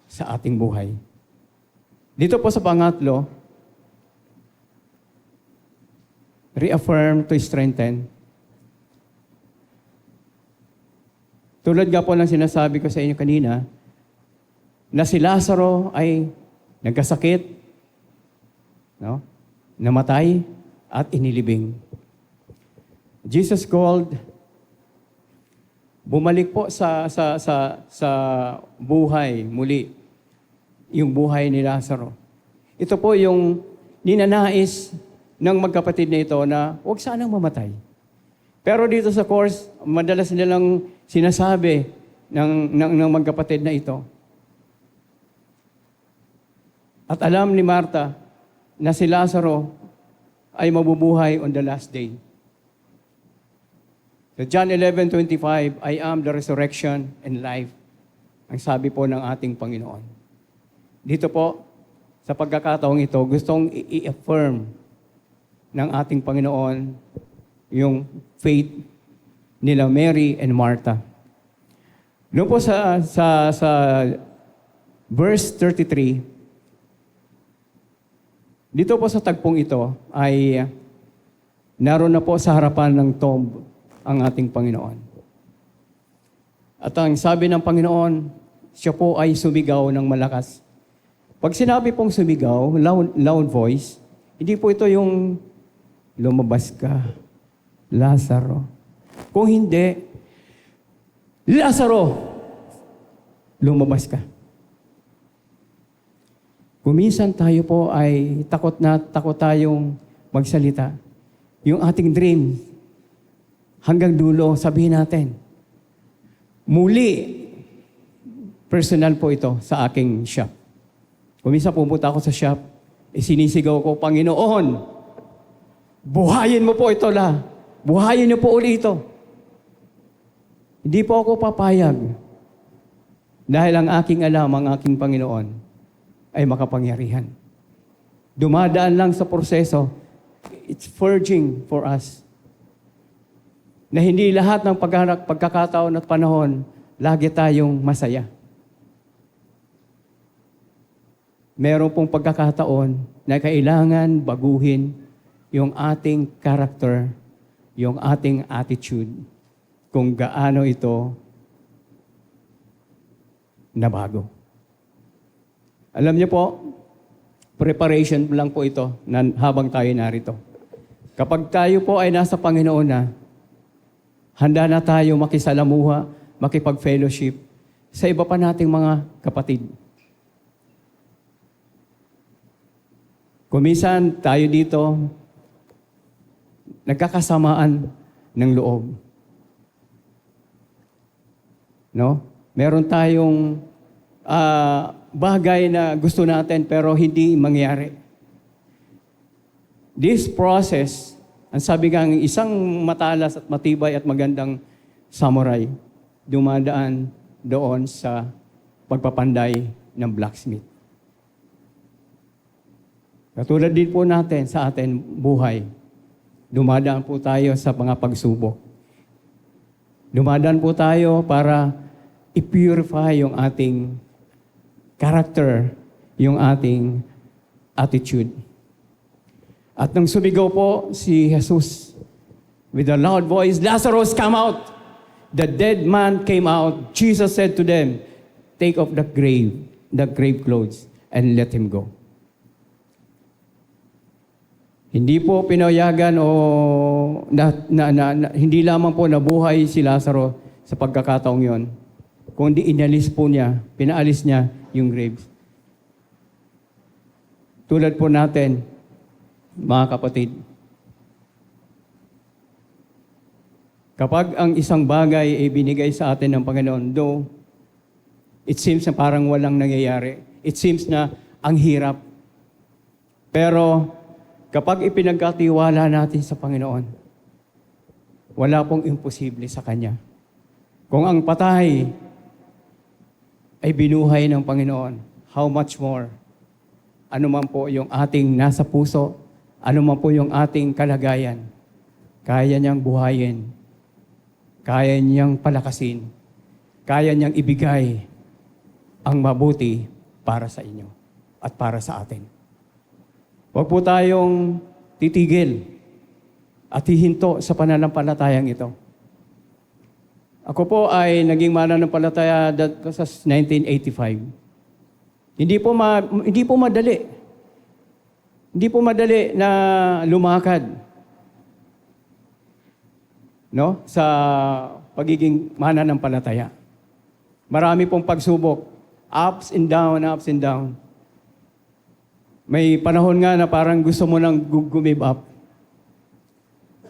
sa ating buhay. Dito po sa pangatlo, reaffirm to strengthen. Tulad nga po ng sinasabi ko sa inyo kanina, na si Lazaro ay nagkasakit, no? Namatay at inilibing. Jesus called, bumalik po sa buhay muli, yung buhay ni Lazaro. Ito po yung ninanais ng magkapatid na ito na huwag sanang mamatay. Pero dito sa course, madalas nilang sinasabi ng magkapatid na ito. At alam ni Martha na si Lazaro ay mabubuhay on the last day. So John 11:25, I am the resurrection and life. Ang sabi po ng ating Panginoon. Dito po, sa pagkakataong ito, gustong i-affirm ng ating Panginoon yung faith nila Mary and Martha. Doon po sa verse 33, dito po sa tagpong ito ay naroon na po sa harapan ng tomb ang ating Panginoon. At ang sabi ng Panginoon, siya po ay sumigaw ng malakas. Pag sinabi pong sumigaw, loud voice, hindi po ito yung lumabas ka, Lazaro. Kung hindi, Lazaro, lumabas ka. Kuminsan tayo po ay takot tayong magsalita. Yung ating dream, hanggang dulo, sabihin natin. Muli, personal po ito sa aking shop. Kuminsan pumunta ako sa shop, sinisigaw ko, Panginoon, buhayin mo po ito la. Buhayin niyo po uli ito. Hindi po ako papayag. Dahil ang aking alam, ang aking Panginoon, ay makapangyarihan. Dumadaan lang sa proseso. It's forging for us. Na hindi lahat ng pagkakataon at panahon, lagi tayong masaya. Meron pong pagkakataon na kailangan baguhin yung ating character, yung ating attitude, kung gaano ito nabago. Alam niyo po, preparation lang po ito habang tayo narito. Kapag tayo po ay nasa Panginoon na, handa na tayo makisalamuha, makipag-fellowship sa iba pa nating mga kapatid. Kuminsan tayo dito, nagkakasamaan ng loob. No? Meron tayong bagay na gusto natin pero hindi mangyari. This process, ang sabi nga, isang matalas at matibay at magandang samurai, dumadaan doon sa pagpapanday ng blacksmith. Katulad din po natin sa atin buhay, dumadaan po tayo sa mga pagsubok. Dumadaan po tayo para i-purify yung ating character, yung ating attitude. At nang sumigaw po si Jesus with a loud voice, Lazarus, come out! The dead man came out. Jesus said to them, take off the grave clothes, and let him go. Hindi po pinayagan o hindi lamang po nabuhay si Lazaro sa pagkakataong yon, kundi pinaalis niya yung graves. Tulad po natin, mga kapatid, kapag ang isang bagay ay binigay sa atin ng Panginoon, though it seems na parang walang nangyayari, it seems na ang hirap, pero kapag ipinagkatiwala natin sa Panginoon, wala pong imposible sa Kanya. Kung ang patay ay binuhay ng Panginoon, how much more? Ano man po yung ating nasa puso, ano man po yung ating kalagayan, kaya niyang buhayin, kaya niyang palakasin, kaya niyang ibigay ang mabuti para sa inyo at para sa atin. Huwag po tayong titigil at hihinto sa pananampalatayang ito. Ako po ay naging mananampalataya sa 1985. Hindi po madali. Hindi po madali na lumakad, no? Sa pagiging mananampalataya. Marami pong pagsubok, ups and down. May panahon nga na parang gusto mo nang give up.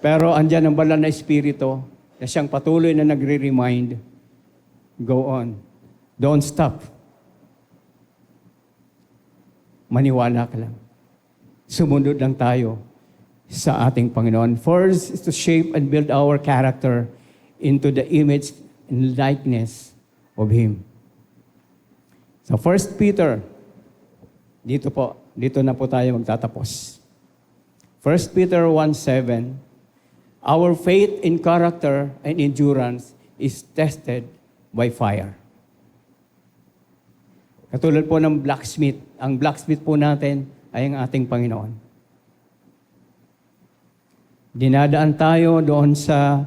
Pero andyan ang banal na Espiritu na siyang patuloy na nagre-remind, go on. Don't stop. Maniwala ka lang. Sumunod lang tayo sa ating Panginoon. First is to shape and build our character into the image and likeness of Him. So 1 Peter, dito na po tayo magtatapos. 1 Peter 1:7, our faith in character and endurance is tested by fire. Katulad po ng blacksmith. Ang blacksmith po natin ay ang ating Panginoon. Dinadaan tayo doon sa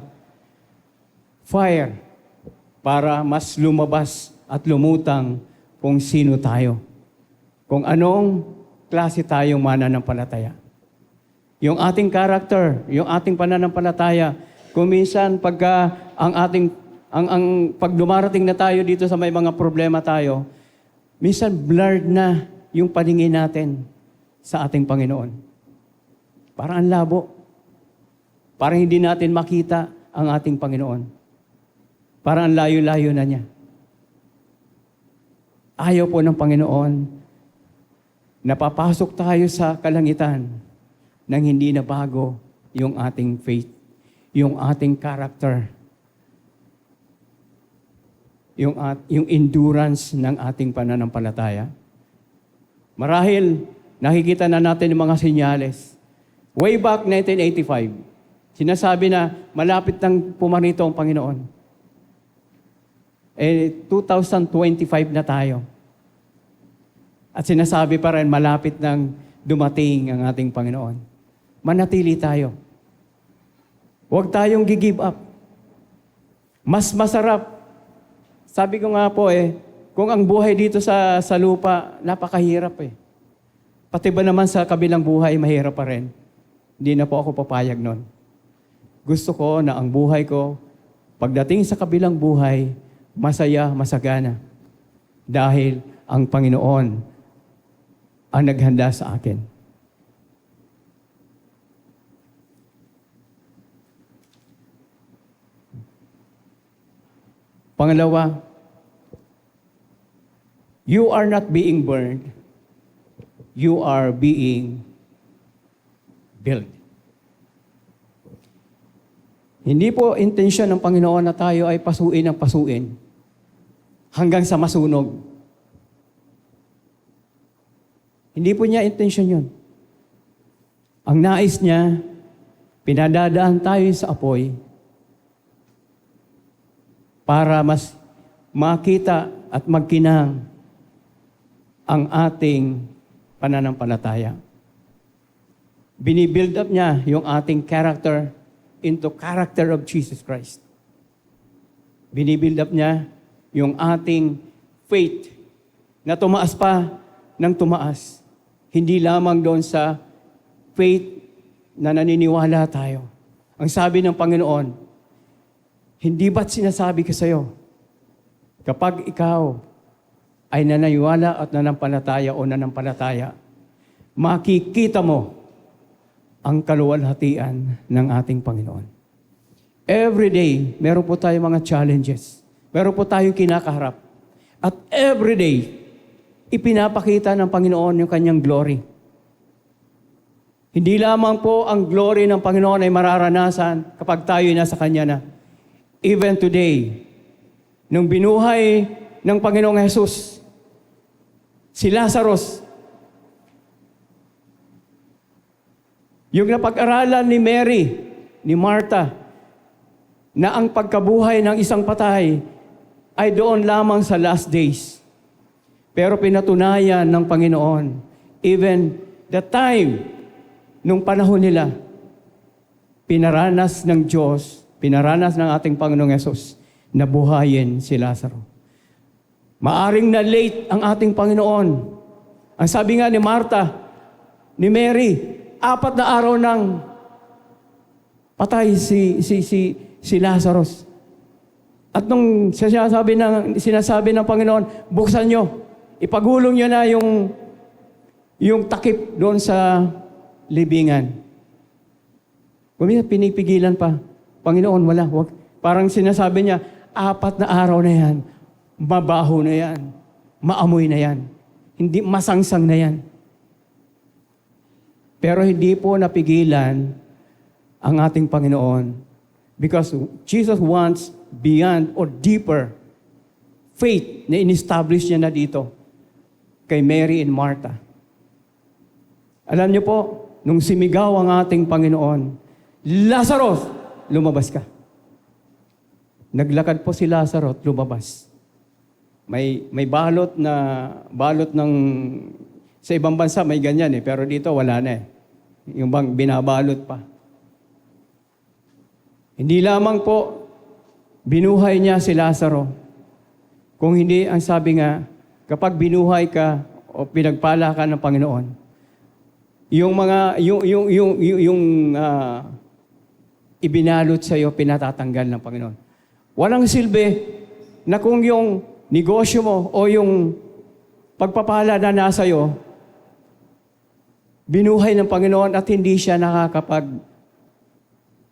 fire para mas lumabas at lumutang kung sino tayo. Kung anong klase tayong mananampalataya. Yung ating character, yung ating pananampalataya, kung minsan pagka pag dumarating na tayo dito sa may mga problema tayo, minsan blurred na yung paningin natin sa ating Panginoon. Parang ang labo. Parang hindi natin makita ang ating Panginoon. Parang ang layo-layo na niya. Ayaw po ng Panginoon, napapasok tayo sa kalangitan nang hindi na bago yung ating faith, yung ating character, yung endurance ng ating pananampalataya. Marahil, nakikita na natin yung mga senyales. Way back 1985, sinasabi na malapit nang pumarito ang Panginoon. 2025 na tayo. At sinasabi pa rin, malapit nang dumating ang ating Panginoon. Manatili tayo. Huwag tayong gi-give up. Mas masarap. Sabi ko nga po kung ang buhay dito sa lupa, napakahirap Pati ba naman sa kabilang buhay, mahirap pa rin. Hindi na po ako papayag nun. Gusto ko na ang buhay ko, pagdating sa kabilang buhay, masaya, masagana. Dahil ang Panginoon ang naghanda sa akin. Pangalawa, you are not being burned, you are being built. Hindi po intensyon ng Panginoon na tayo ay pasuin ng pasuin hanggang sa masunog. Hindi po niya intensyon yun. Ang nais niya, pinadadaan tayo sa apoy para mas makita at magkinang ang ating pananampalataya. Binibuild up niya yung ating character into character of Jesus Christ. Binibuild up niya yung ating faith na tumaas pa ng tumaas. Hindi lamang doon sa faith na naniniwala tayo. Ang sabi ng Panginoon, hindi ba't sinasabi ko sa iyo, kapag ikaw ay nananiwala at nanampalataya, makikita mo ang kaluwalhatian ng ating Panginoon. Every day, meron po tayong mga challenges. Meron po tayong kinakaharap. At every day, ipinapakita ng Panginoon yung kanyang glory. Hindi lamang po ang glory ng Panginoon ay mararanasan kapag tayo nasa Kanya na. Even today, nung binuhay ng Panginoong Jesus, si Lazarus, yung napag-aralan ni Mary, ni Martha, na ang pagkabuhay ng isang patay ay doon lamang sa last days. Pero pinatunayan ng Panginoon, even the time, nung panahon nila, pinaranas ng Diyos, pinaranas ng ating Panginoong Yesus, na buhayin si Lazaro. Maaring na late ang ating Panginoon. Ang sabi nga ni Martha, ni Mary, 4 na araw nang patay si Lazarus. At nung sinasabi ng Panginoon, buksan nyo, ipagulong nyo na yung takip doon sa libingan. Pinipigilan pa. Panginoon, wala. Wag. Parang sinasabi niya, 4 na araw na yan. Mabaho na yan. Maamoy na yan. Hindi masangsang na yan. Pero hindi po napigilan ang ating Panginoon because Jesus wants beyond or deeper faith na in-establish niya na dito kay Mary and Martha. Alam niyo po, nung simigaw ang ating Panginoon, Lazarus, lumabas ka. Naglakad po si Lazarus, lumabas. May balot ng sa ibang bansa may ganyan eh, pero dito wala na eh. Yung bang binabalot pa. Hindi lamang po binuhay niya si Lazaro. Kung hindi, ang sabi nga, kapag binuhay ka o pinagpala ka ng Panginoon, ibinalot sa iyo, pinatatanggal ng Panginoon. Walang silbi na kung yung negosyo mo o yung pagpapala na nasa iyo, binuhay ng Panginoon at hindi siya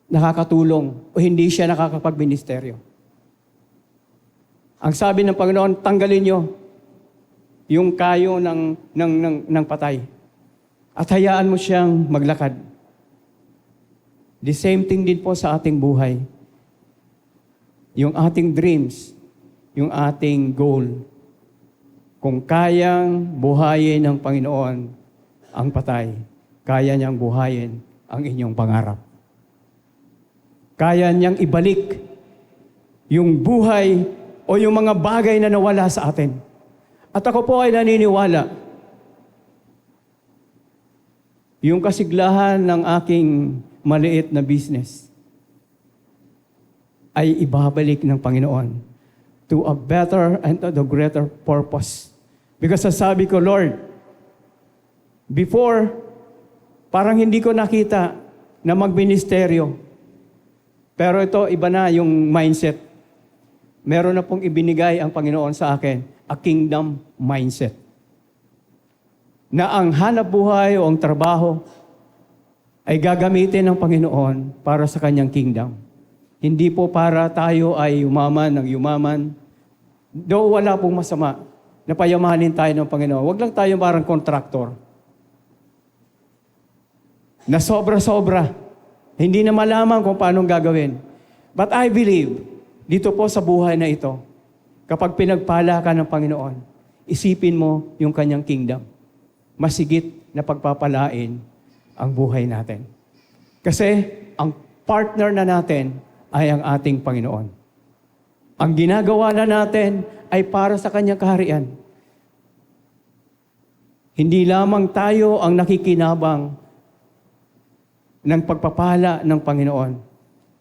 nakakatulong o hindi siya nakakapagministeryo. Ang sabi ng Panginoon, tanggalin niyo yung kayo ng patay at hayaan mo siyang maglakad. The same thing din po sa ating buhay. Yung ating dreams, yung ating goal. Kung kayang buhayin ng Panginoon ang patay, kaya niyang buhayin ang inyong pangarap. Kaya niyang ibalik yung buhay o yung mga bagay na nawala sa atin. At ako po ay naniniwala, yung kasiglahan ng aking maliit na business ay ibabalik ng Panginoon to a better and to the greater purpose. Because sasabi ko, Lord, before, parang hindi ko nakita na magministeryo. Pero ito, iba na yung mindset. Meron na pong ibinigay ang Panginoon sa akin, a kingdom mindset. Na ang hanap buhay o ang trabaho ay gagamitin ng Panginoon para sa kanyang kingdom. Hindi po para tayo ay yumaman ng yumaman. Though wala pong masama na payamanin tayo ng Panginoon. Huwag lang tayo parang kontraktor. Na sobra-sobra. Hindi na malaman kung paano gagawin. But I believe, dito po sa buhay na ito, kapag pinagpala ka ng Panginoon, isipin mo yung kanyang kingdom. Masigit na pagpapalain ang buhay natin. Kasi ang partner na natin ay ang ating Panginoon. Ang ginagawa na natin ay para sa kanyang kaharian. Hindi lamang tayo ang nakikinabang ng pagpapala ng Panginoon.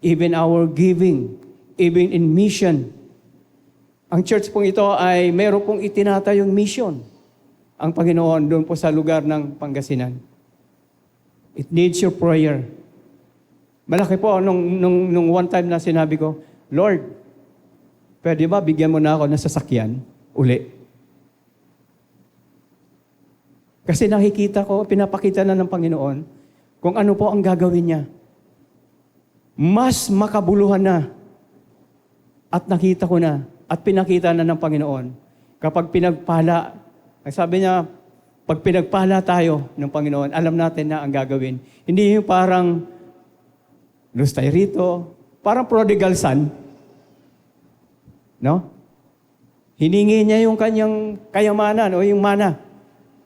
Even our giving, even in mission. Ang church pong ito ay meron pong itinatayong mission. Ang Panginoon doon po sa lugar ng Pangasinan. It needs your prayer. Malaki po nung one time na sinabi ko, Lord, pwede ba bigyan mo na ako ng sasakyan uli? Kasi nakikita ko, pinapakita na ng Panginoon, kung ano po ang gagawin niya. Mas makabuluhan na. At nakita ko na. At pinakita na ng Panginoon. Kapag pinagpala, sabi niya, pag pinagpala tayo ng Panginoon, alam natin na ang gagawin. Hindi yung parang, lustay rito, parang prodigal son. No? Hiningi niya yung kanyang kayamanan o yung mana.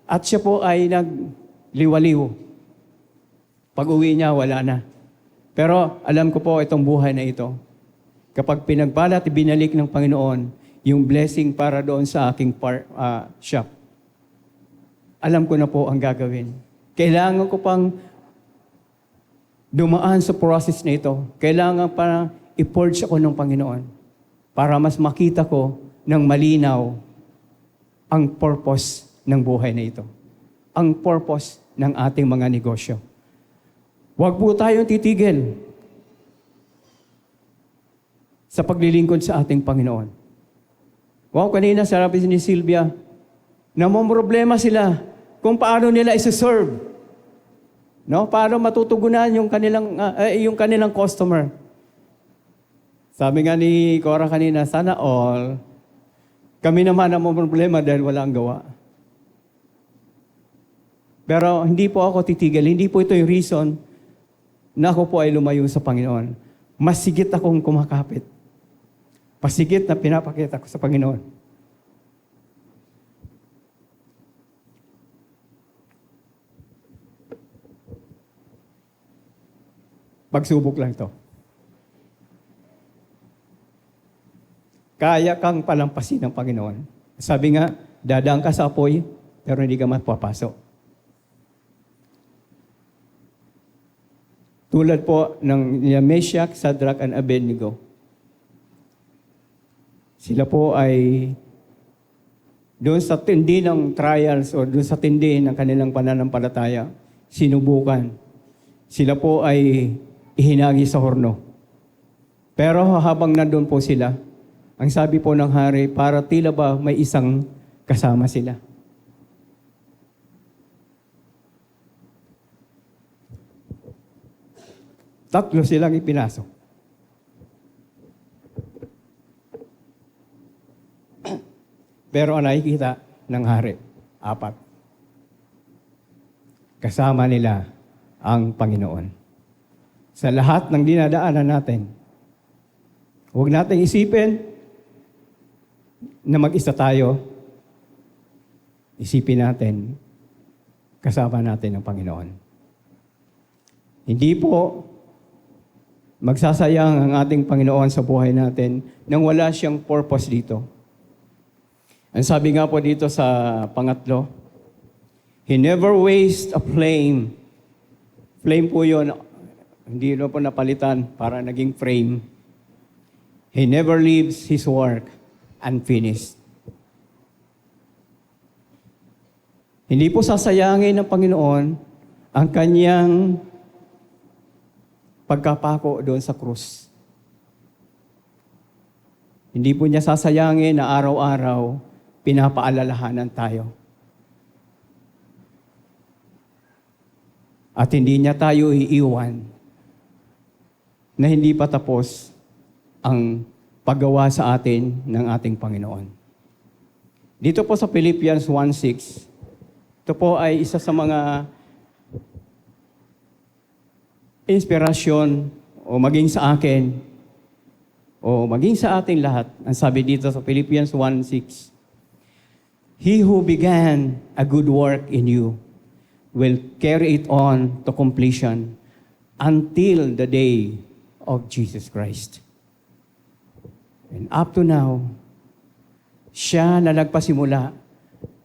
At siya po ay nagliwaliw. Pag-uwi niya, wala na. Pero alam ko po itong buhay na ito. Kapag pinagpala at binalik ng Panginoon, yung blessing para doon sa aking shop, alam ko na po ang gagawin. Kailangan ko pang dumaan sa process na ito. Kailangan pa i-purge ako ng Panginoon para mas makita ko ng malinaw ang purpose ng buhay na ito. Ang purpose ng ating mga negosyo. Huwag po tayong titigil sa paglilingkod sa ating Panginoon. Wow, kanina sabi ni Sylvia, namomroblema sila kung paano nila isa-serve. No? Paano matutugunan yung kanilang customer. Sabi nga ni Cora kanina, sana all, kami naman ang problema dahil wala ang gawa. Pero hindi po ako titigil. Hindi po ito yung reason na ako po ay lumayo sa Panginoon. Masigit akong kumakapit. Pasigit na pinapakita ko sa Panginoon. Pagsubok lang ito. kaya kang palampasin ng Panginoon. Sabi nga, dadaan ka sa apoy, pero hindi ka mapapasok. Tulad po ng Meshach, Shadrach, and Abednego. Sila po ay doon sa tindi ng trials o doon sa tindi ng kanilang pananampalataya, sinubukan. Sila po ay ihinagi sa horno. Pero habang nandun po sila, ang sabi po ng hari, para tila ba may isang kasama sila. Tatlo silang ipinasok. Pero ang nakikita ng hari, 4. Kasama nila ang Panginoon. Sa lahat ng dinadaanan natin, huwag nating isipin na mag-isa tayo. Isipin natin, kasama natin ang Panginoon. Hindi po magsasayang ang ating Panginoon sa buhay natin nang wala siyang purpose dito. Ang sabi nga po dito sa pangatlo, He never wastes a flame. Flame po yun, hindi po napalitan para naging frame. He never leaves His work unfinished. Hindi po sasayangin ng Panginoon ang kanyang pagkapako doon sa krus. Hindi po niya sasayangin na araw-araw pinapaalalahanan tayo. At hindi niya tayo iiwan na hindi pa tapos ang paggawa sa atin ng ating Panginoon. Dito po sa Philippians 1:6, ito po ay isa sa mga inspirasyon o maging sa akin o maging sa ating lahat. Ang sabi dito sa Philippians 1:6, He who began a good work in you will carry it on to completion until the day of Jesus Christ. And up to now, siya na nagpasimula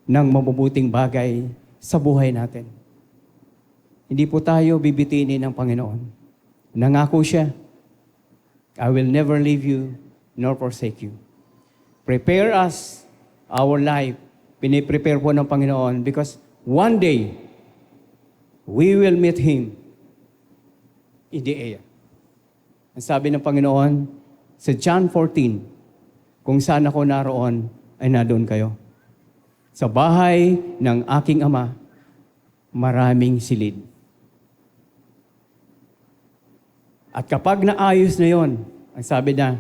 ng mabubuting bagay sa buhay natin. Hindi po tayo bibitinin ng Panginoon. Nangako siya, I will never leave you nor forsake you. Prepare us, our life. Piniprepare po ng Panginoon because one day, we will meet Him in the air. Ang sabi ng Panginoon, sa John 14, kung saan ako naroon, ay nadoon kayo. Sa bahay ng aking Ama, maraming silid. At kapag naayos na yon, ang sabi na,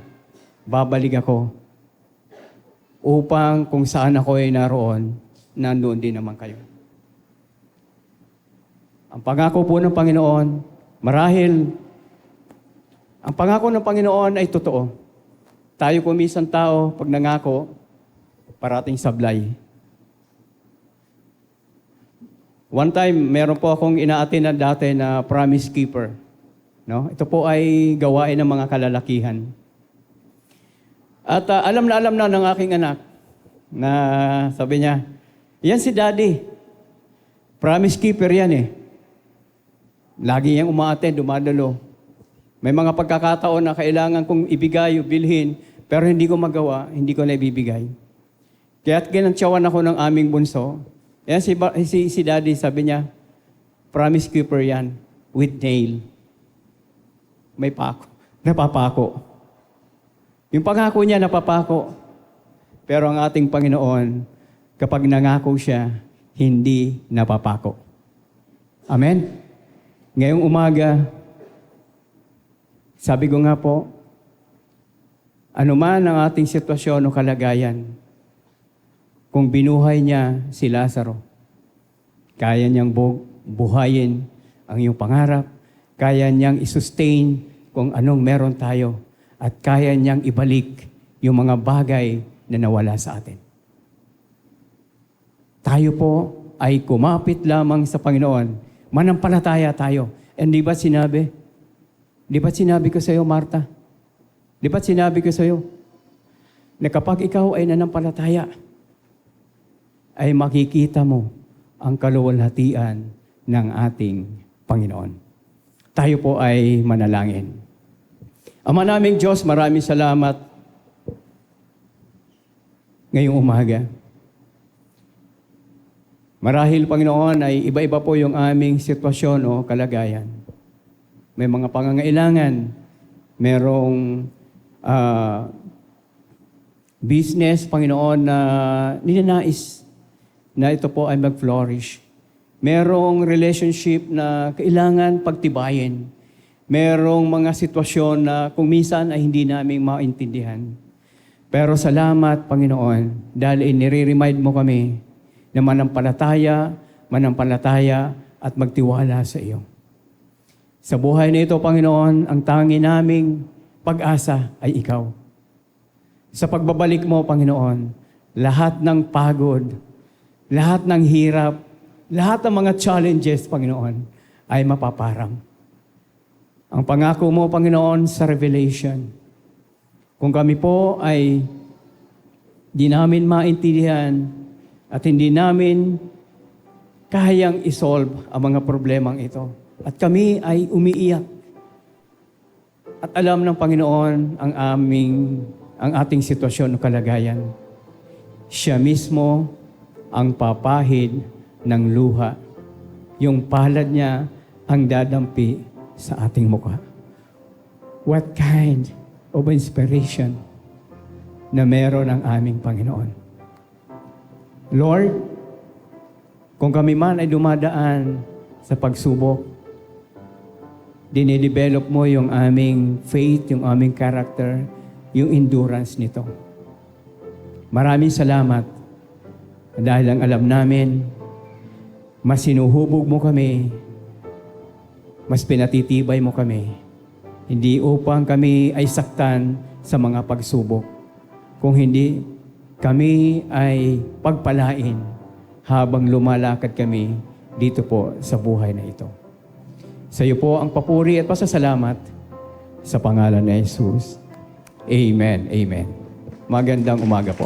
babalik ako upang kung saan ako ay naroon, nandoon din naman kayo. Ang pangako po ng Panginoon, marahil, ang pangako ng Panginoon ay totoo. Tayo kumisang tao, pag nangako, parating sablay. One time, meron po akong ina-attend na dati na promise keeper. No? Ito po ay gawain ng mga kalalakihan. At alam na ng aking anak na sabi niya, yan si Daddy. Promise keeper yan eh. Lagi niyang umaattend, dumadalo. May mga pagkakataon na kailangan kong ibigay o bilhin, pero hindi ko magawa, hindi ko na ibibigay. Kaya't ginantsawan ako ng aming bunso. Yan si Daddy, sabi niya, promise keeper yan, with nail. May pako, napapako. Yung pangako niya, napapako. Pero ang ating Panginoon, kapag nangako siya, hindi napapako. Amen? Ngayong umaga, sabi ko nga po, anuman ang ating sitwasyon o kalagayan, kung binuhay niya si Lazaro, kaya niyang buhayin ang iyong pangarap, kaya niyang isustain kung anong meron tayo, at kaya niyang ibalik yung mga bagay na nawala sa atin. Tayo po ay kumapit lamang sa Panginoon. Manampalataya tayo. And di ba sinabi? Di ba sinabi ko sa iyo, Martha? Di ba sinabi ko sa iyo? na kapag ikaw ay nanampalataya, ay makikita mo ang kaluwalhatian ng ating Panginoon. Tayo po ay manalangin. Ama naming Diyos, maraming salamat ngayong umaga. Marahil, Panginoon, ay iba-iba po yung aming sitwasyon o kalagayan. May mga pangangailangan, merong business, Panginoon, na ninanais na ito po ay mag-flourish. Merong relationship na kailangan pagtibayin. Merong mga sitwasyon na kung minsan ay hindi namin maintindihan. Pero salamat, Panginoon, dahil nire-remind mo kami na manampalataya at magtiwala sa iyo. Sa buhay na ito, Panginoon, ang tangi naming pag-asa ay ikaw. Sa pagbabalik mo, Panginoon, lahat ng pagod, lahat ng hirap, lahat ng mga challenges, Panginoon, ay mapaparang. Ang pangako mo, Panginoon, sa Revelation, kung kami po ay di namin maintindihan at hindi namin kayang isolve ang mga problemang ito, at kami ay umiiyak, at alam ng Panginoon ang ating sitwasyon o kalagayan, siya mismo ang papahid ng luha. Yung palad niya ang dadampi sa ating mukha. What kind of inspiration na meron ang aming Panginoon. Lord, kung kami man ay dumadaan sa pagsubok, dinidevelop mo yung aming faith, yung aming character, yung endurance nito. Maraming salamat dahil ang alam namin, mas sinuhubog mo kami, mas pinatitibay mo kami, hindi upang kami ay saktan sa mga pagsubok, kung hindi kami ay pagpalain habang lumalakad kami dito po sa buhay na ito. Sa iyo po ang papuri at pasasalamat sa pangalan ni Jesus. Amen. Amen. Magandang umaga po.